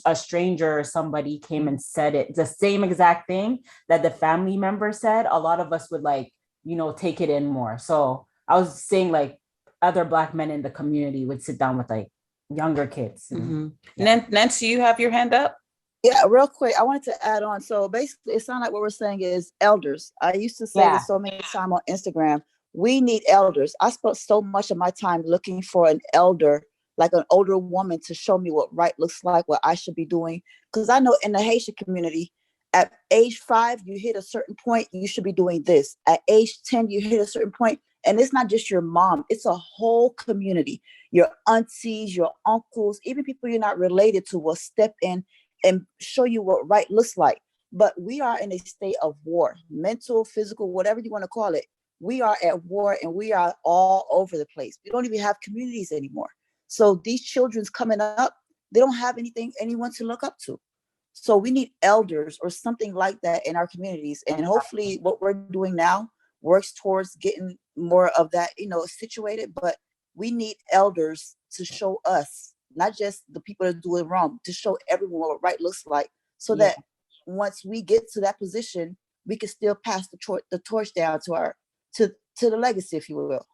[SPEAKER 7] a stranger or somebody came and said it, the same exact thing that the family member said, a lot of us would, like, you know, take it in more. So I was saying like other Black men in the community would sit down with like younger kids. And,
[SPEAKER 1] Nancee, you have your hand up?
[SPEAKER 5] Yeah, real quick, I wanted to add on. So basically, it sounds like what we're saying is elders. I used to say this so many times on Instagram. We need elders. I spent so much of my time looking for an elder, like an older woman, to show me what right looks like, what I should be doing. Because I know in the Haitian community, at age 5, you hit a certain point, you should be doing this. At age 10, you hit a certain point. And it's not just your mom, it's a whole community. Your aunties, your uncles, even people you're not related to will step in and show you what right looks like. But we are in a state of war, mental, physical, whatever you want to call it. We are at war, and we are all over the place. We don't even have communities anymore. So these children's coming up, they don't have anyone to look up to. So we need elders or something like that in our communities. And hopefully what we're doing now works towards getting more of that, you know, situated. But we need elders to show us, not just the people that do it wrong, to show everyone what right looks like, so that once we get to that position, we can still pass the torch down to the legacy, if you will.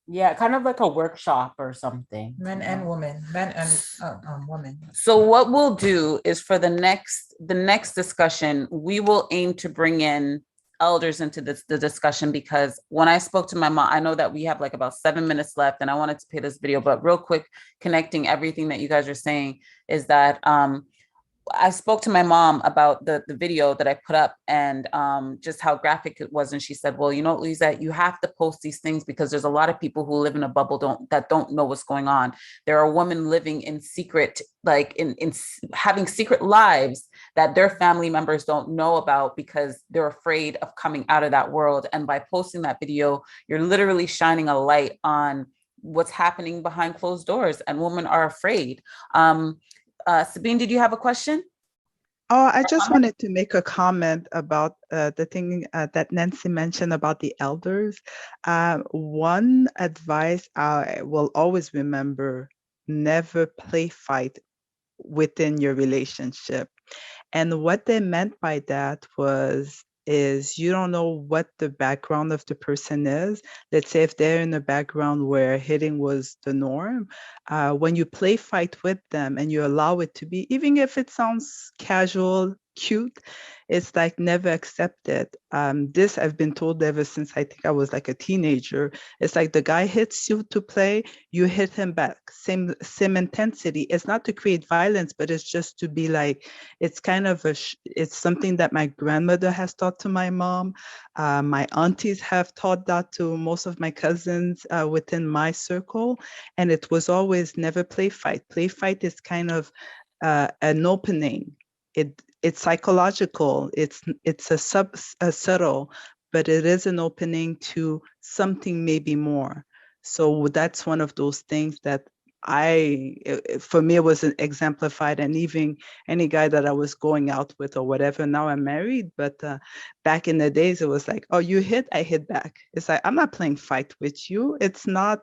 [SPEAKER 7] Yeah, kind of like a workshop or something.
[SPEAKER 2] Men and women, men and women.
[SPEAKER 1] So what we'll do is, for the next discussion, we will aim to bring in elders into the discussion, because when I spoke to my mom, I know that we have like about 7 minutes left, and I wanted to play this video, but real quick, connecting everything that you guys are saying is that I spoke to my mom about the video that I put up, and just how graphic it was. And she said, well, you know, Louisette, you have to post these things because there's a lot of people who live in a bubble that don't know what's going on. There are women living in secret, like in having secret lives that their family members don't know about because they're afraid of coming out of that world. And by posting that video, you're literally shining a light on what's happening behind closed doors, and women are afraid. Sabine, did you have a question?
[SPEAKER 6] Oh, I just wanted to make a comment about the thing that Nancee mentioned about the elders. One advice I will always remember: never play fight within your relationship. And what they meant by that was, is you don't know what the background of the person is. Let's say if they're in a background where hitting was the norm, when you play fight with them and you allow it to be, even if it sounds casual, cute, it's like never accepted. This I've been told ever since I think I was like a teenager. It's like the guy hits you to play, you hit him back, same intensity. It's not to create violence, but it's just to be like, it's kind of it's something that my grandmother has taught to my mom. My aunties have taught that to most of my cousins within my circle, and it was always never play fight. Play fight is kind of an opening. It's psychological. It's a subtle, but it is an opening to something maybe more. So that's one of those things that for me, it was exemplified. And even any guy that I was going out with or whatever, now I'm married, but back in the days, it was like, oh, you hit, I hit back. It's like, I'm not playing fight with you. It's not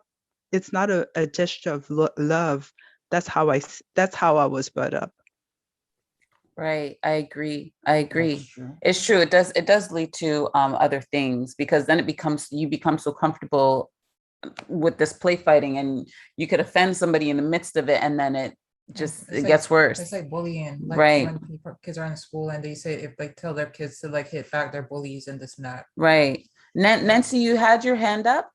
[SPEAKER 6] a gesture of love. That's how I was brought up.
[SPEAKER 1] Right. I agree. It's true. It does lead to other things, because then you become so comfortable with this play fighting, and you could offend somebody in the midst of it, and then it gets worse.
[SPEAKER 2] It's like bullying, like
[SPEAKER 1] right?
[SPEAKER 2] When kids are in school and they say, if they tell their kids to like hit back, they're bullies and this and that.
[SPEAKER 1] Right. Nancee, you had your hand up.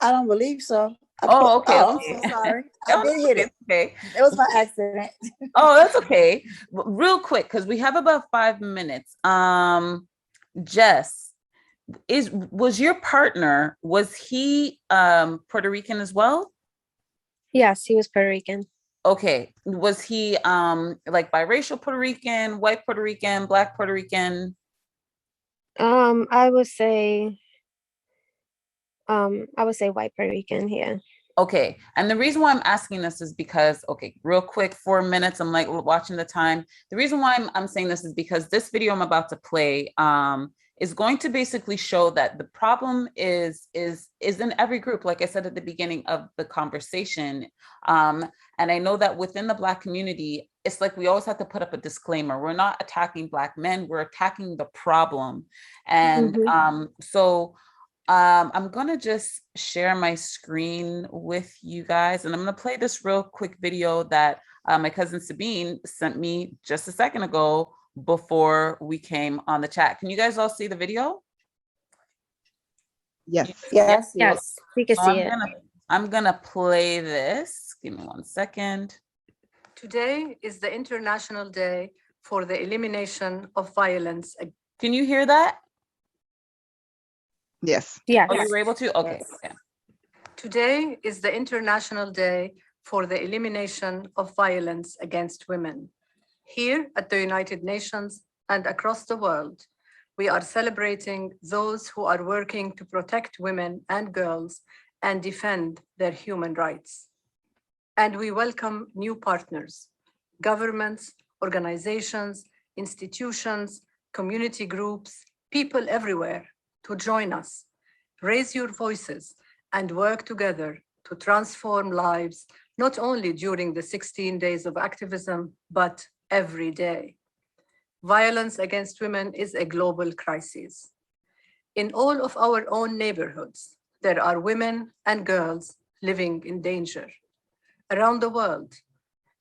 [SPEAKER 5] I don't believe so.
[SPEAKER 1] Oh, okay.
[SPEAKER 5] Oh, I'm so sorry. I did hit it.
[SPEAKER 1] Okay.
[SPEAKER 5] It was my accident.
[SPEAKER 1] Oh, that's okay. Real quick, because we have about 5 minutes. Jess, was your partner, was he Puerto Rican as well?
[SPEAKER 4] Yes, he was Puerto Rican.
[SPEAKER 1] Okay. Was he like biracial Puerto Rican, white Puerto Rican, black Puerto Rican?
[SPEAKER 4] I would say white Puerto Rican, yeah.
[SPEAKER 1] Okay. And the reason why I'm asking this is because, okay, real quick, 4 minutes, I'm like watching the time. The reason why I'm saying this is because this video I'm about to play is going to basically show that the problem is in every group, like I said at the beginning of the conversation. And I know that within the Black community, it's like we always have to put up a disclaimer. We're not attacking Black men, we're attacking the problem. And so I'm gonna just share my screen with you guys, and I'm gonna play this real quick video that my cousin Sabine sent me just a second ago before we came on the chat. Can you guys all see the video?
[SPEAKER 6] Yes.
[SPEAKER 4] Yes, we can see it.
[SPEAKER 1] I'm gonna play this. Give me 1 second.
[SPEAKER 8] Today is the International Day for the Elimination of Violence.
[SPEAKER 1] Can you hear that?
[SPEAKER 6] Yes.
[SPEAKER 4] Yes.
[SPEAKER 1] Oh, you were able to? Okay. Okay.
[SPEAKER 8] Today is the International Day for the Elimination of Violence against Women. Here at the United Nations and across the world, we are celebrating those who are working to protect women and girls and defend their human rights. And we welcome new partners, governments, organizations, institutions, community groups, people everywhere to join us. Raise your voices and work together to transform lives, not only during the 16 days of activism, but every day. Violence against women is a global crisis. In all of our own neighborhoods, there are women and girls living in danger. Around the world,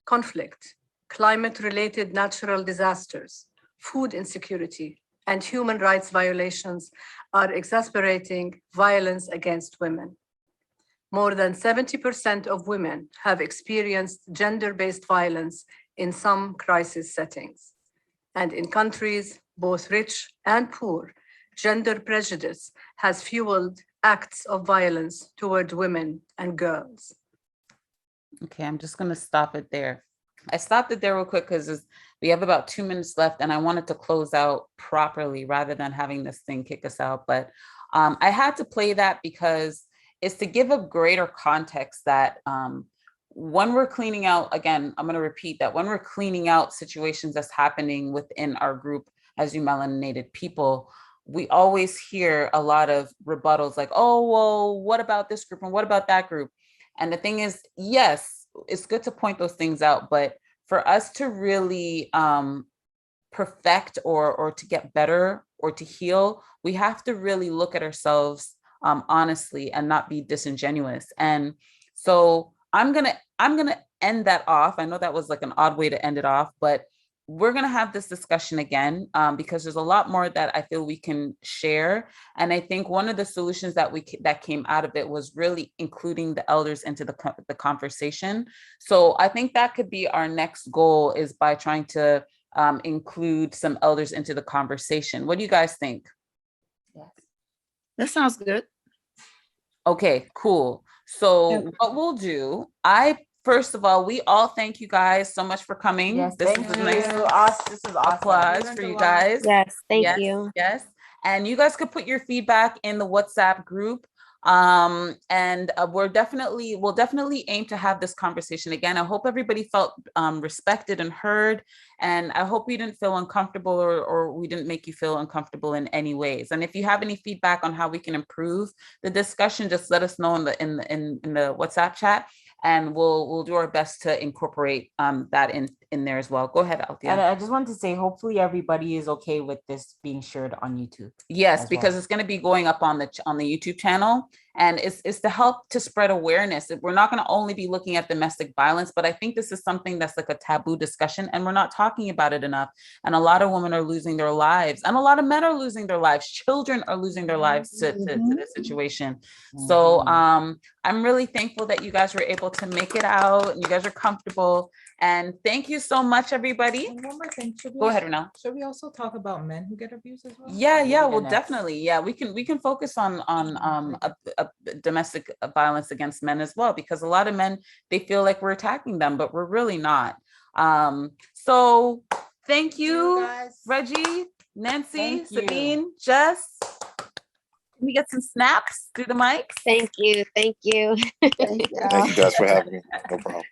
[SPEAKER 8] conflict, climate-related natural disasters, food insecurity, and human rights violations are exacerbating violence against women. More than 70% of women have experienced gender-based violence in some crisis settings. And in countries, both rich and poor, gender prejudice has fueled acts of violence toward women and girls.
[SPEAKER 1] Okay, I'm just gonna stop it there. I stopped it there real quick because we have about 2 minutes left, and I wanted to close out properly rather than having this thing kick us out. But I had to play that because it's to give a greater context that when we're cleaning out, again, I'm going to repeat that when we're cleaning out situations that's happening within our group as you melanated people, we always hear a lot of rebuttals like, oh, well, what about this group and what about that group? And the thing is, yes, it's good to point those things out, but for us to really perfect or to get better or to heal, we have to really look at ourselves honestly and not be disingenuous. And so I'm gonna end that off. I know that was like an odd way to end it off, but we're going to have this discussion again because there's a lot more that I feel we can share. And I think one of the solutions that came out of it was really including the elders into the conversation. So I think that could be our next goal, is by trying to include some elders into the conversation. What do you guys think?
[SPEAKER 5] Yes. That sounds good.
[SPEAKER 1] Okay, cool. So what we'll do, first of all, we all thank you guys so much for coming.
[SPEAKER 7] Yes,
[SPEAKER 1] This
[SPEAKER 7] thank
[SPEAKER 1] was
[SPEAKER 7] you.
[SPEAKER 1] nice.
[SPEAKER 7] This is awesome.
[SPEAKER 1] Applause for you guys.
[SPEAKER 4] Yes, thank
[SPEAKER 1] Yes,
[SPEAKER 4] you.
[SPEAKER 1] yes. And you guys could put your feedback in the WhatsApp group. And we'll definitely aim to have this conversation again. I hope everybody felt respected and heard. And I hope we didn't feel uncomfortable or we didn't make you feel uncomfortable in any ways. And if you have any feedback on how we can improve the discussion, just let us know in the WhatsApp chat, and we'll do our best to incorporate that in there as well. Go ahead, Althea.
[SPEAKER 7] And I just wanted to say, hopefully everybody is okay with this being shared on YouTube.
[SPEAKER 1] Yes, because it's going to be going up on the YouTube channel, and it's to help to spread awareness. We're not going to only be looking at domestic violence, but I think this is something that's like a taboo discussion, and we're not talking about it enough. And a lot of women are losing their lives, and a lot of men are losing their lives. Children are losing their lives to this situation. So I'm really thankful that you guys were able to make it out, and you guys are comfortable. And thank you so much, everybody.
[SPEAKER 2] And one more thing.
[SPEAKER 1] Go ahead, Renelle.
[SPEAKER 2] Should we also talk about men who get abused as well?
[SPEAKER 1] Yeah, well, definitely. Yeah, we can focus on domestic violence against men as well, because a lot of men, they feel like we're attacking them, but we're really not. So thank you, Reggie, Nancee, Sabine, Jess. Can we get some snaps through the mics?
[SPEAKER 4] Thank you.
[SPEAKER 3] Thank you guys for having me. No problem.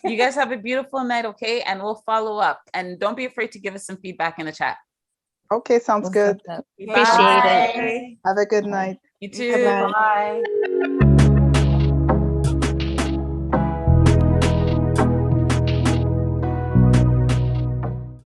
[SPEAKER 1] You guys have a beautiful night, okay? And we'll follow up. And don't be afraid to give us some feedback in the chat.
[SPEAKER 6] Okay, sounds good.
[SPEAKER 4] Appreciate it.
[SPEAKER 6] Have a good night.
[SPEAKER 1] You too.
[SPEAKER 4] Bye-bye.
[SPEAKER 7] Bye.